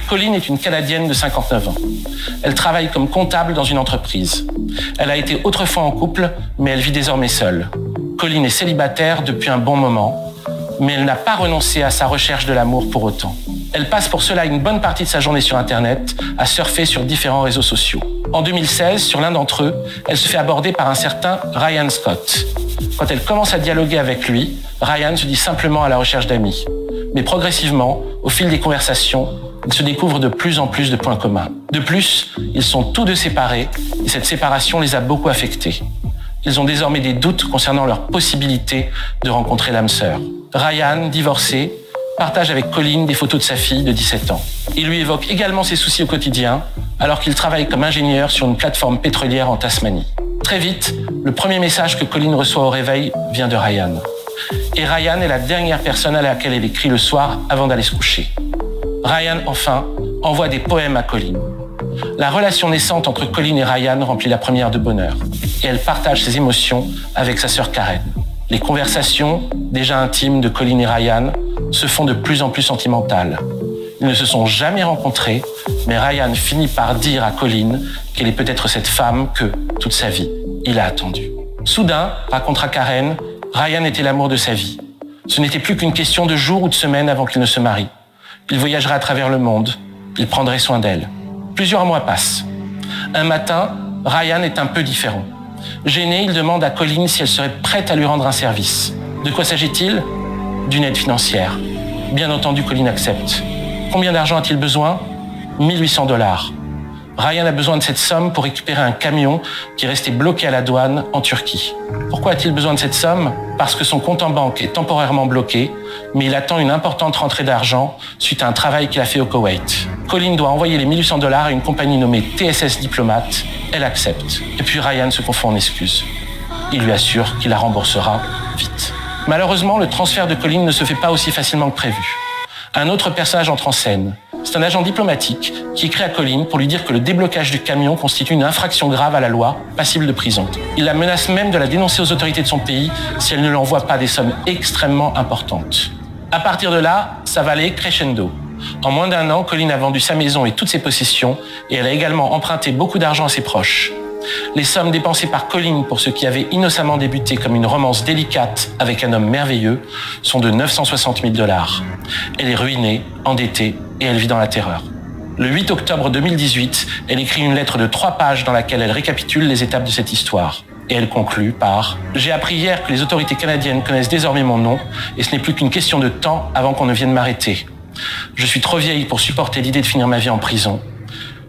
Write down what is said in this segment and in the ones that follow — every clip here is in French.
Colleen est une Canadienne de 59 ans. Elle travaille comme comptable dans une entreprise. Elle a été autrefois en couple, mais elle vit désormais seule. Colleen est célibataire depuis un bon moment, mais elle n'a pas renoncé à sa recherche de l'amour pour autant. Elle passe pour cela une bonne partie de sa journée sur Internet, à surfer sur différents réseaux sociaux. En 2016, sur l'un d'entre eux, elle se fait aborder par un certain Ryan Scott. Quand elle commence à dialoguer avec lui, Ryan se dit simplement à la recherche d'amis. Mais progressivement, au fil des conversations, ils se découvrent de plus en plus de points communs. De plus, ils sont tous deux séparés et cette séparation les a beaucoup affectés. Ils ont désormais des doutes concernant leur possibilité de rencontrer l'âme sœur. Ryan, divorcé, partage avec Colleen des photos de sa fille de 17 ans. Il lui évoque également ses soucis au quotidien, alors qu'il travaille comme ingénieur sur une plateforme pétrolière en Tasmanie. Très vite, le premier message que Colleen reçoit au réveil vient de Ryan. Et Ryan est la dernière personne à laquelle elle écrit le soir avant d'aller se coucher. Ryan, enfin, envoie des poèmes à Colleen. La relation naissante entre Colleen et Ryan remplit la première de bonheur. Et elle partage ses émotions avec sa sœur Karen. Les conversations, déjà intimes de Colleen et Ryan, se font de plus en plus sentimentales. Ils ne se sont jamais rencontrés, mais Ryan finit par dire à Colleen qu'elle est peut-être cette femme que, toute sa vie, il a attendue. Soudain, racontera Karen, Ryan était l'amour de sa vie. Ce n'était plus qu'une question de jours ou de semaines avant qu'il ne se marie. Il voyagerait à travers le monde. Il prendrait soin d'elle. Plusieurs mois passent. Un matin, Ryan est un peu différent. Gêné, il demande à Colleen si elle serait prête à lui rendre un service. De quoi s'agit-il? D'une aide financière. Bien entendu, Colleen accepte. Combien d'argent a-t-il besoin? 1800 $. Ryan a besoin de cette somme pour récupérer un camion qui est resté bloqué à la douane en Turquie. Pourquoi a-t-il besoin de cette somme? Parce que son compte en banque est temporairement bloqué, mais il attend une importante rentrée d'argent suite à un travail qu'il a fait au Koweït. Colleen doit envoyer les 1800 $ à une compagnie nommée TSS Diplomate. Elle accepte. Et puis Ryan se confond en excuses. Il lui assure qu'il la remboursera vite. Malheureusement, le transfert de Colleen ne se fait pas aussi facilement que prévu. Un autre personnage entre en scène. C'est un agent diplomatique qui écrit à Colleen pour lui dire que le déblocage du camion constitue une infraction grave à la loi, passible de prison. Il la menace même de la dénoncer aux autorités de son pays si elle ne lui envoie pas des sommes extrêmement importantes. À partir de là, ça va aller crescendo. En moins d'un an, Colleen a vendu sa maison et toutes ses possessions et elle a également emprunté beaucoup d'argent à ses proches. Les sommes dépensées par Colleen pour ce qui avait innocemment débuté comme une romance délicate avec un homme merveilleux sont de 960 000 $. Elle est ruinée, endettée et elle vit dans la terreur. Le 8 octobre 2018, elle écrit une lettre de 3 pages dans laquelle elle récapitule les étapes de cette histoire. Et elle conclut par « J'ai appris hier que les autorités canadiennes connaissent désormais mon nom et ce n'est plus qu'une question de temps avant qu'on ne vienne m'arrêter. Je suis trop vieille pour supporter l'idée de finir ma vie en prison.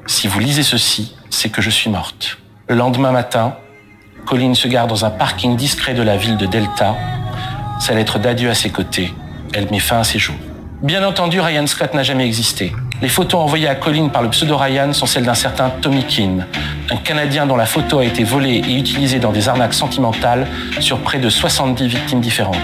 Si vous lisez ceci, c'est que je suis morte. » Le lendemain matin, Colleen se gare dans un parking discret de la ville de Delta. Sa lettre d'adieu à ses côtés, elle met fin à ses jours. Bien entendu, Ryan Scott n'a jamais existé. Les photos envoyées à Colleen par le pseudo Ryan sont celles d'un certain Tommy Keane, un Canadien dont la photo a été volée et utilisée dans des arnaques sentimentales sur près de 70 victimes différentes.